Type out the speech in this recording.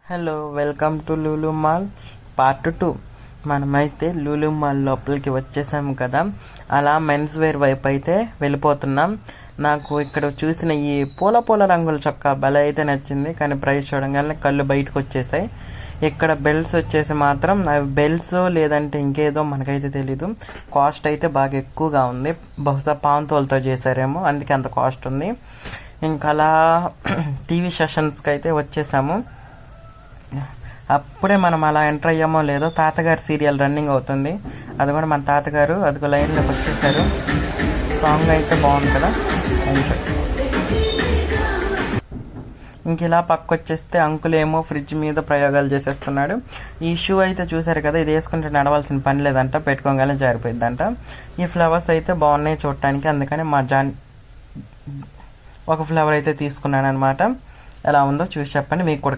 Hello, welcome to Lulu mall part 2. మనమైతే Lulu mall లోపలికి వచ్చేసాము కదా. అలా మెన్స్ వేర్ వైపు అయితే వెళ్ళిపోతున్నాం. నాకు ఇక్కడ చూసిన ఈ పూల రంగుల చొక్కా భలే అయితే నచ్చింది, కానీ ప్రైస్ చూడగానే కళ్ళు బయటకు వచ్చేసాయి. ఇక్కడ బెల్ట్స్ వచ్చేసి మాత్రం అవి బెల్ట్స్ లేదంటే ఇంకేదో మనకైతే తెలీదు. కాస్ట్ అయితే బాగా ఎక్కువగా ఉంది. బహుశా పాంతోలతో చేశారేమో, అందుకే అంత కాస్ట్ ఉంది. ఇంకా అలా టీవీ సెషన్స్కి అయితే వచ్చేసాము. అప్పుడే మనం అలా ఎంటర్ అయ్యామో లేదో తాతగారు సీరియల్ రన్నింగ్ అవుతుంది. అది కూడా మన తాతగారు అదిగో లైన్లోకి వచ్చేసారు. సాంగ్ అయితే బాగుంది కదా. ఇంక ఇలా పక్క వచ్చేస్తే అంకుల్ ఏమో ఫ్రిడ్జ్ మీద ప్రయోగాలు చేసేస్తున్నాడు. ఈ షూ అయితే చూసారు కదా, ఇది వేసుకుంటే నడవాల్సిన పని లేదంట, పెట్టుకోగానే జారిపోయిద్దంట. ఈ ఫ్లవర్స్ అయితే బాగున్నాయి చూడటానికి, అందుకని మా ఒక ఫ్లవర్ అయితే తీసుకున్నాను అనమాట. ఎలా ఉందో చూసి చెప్పండి మీకు కూడా.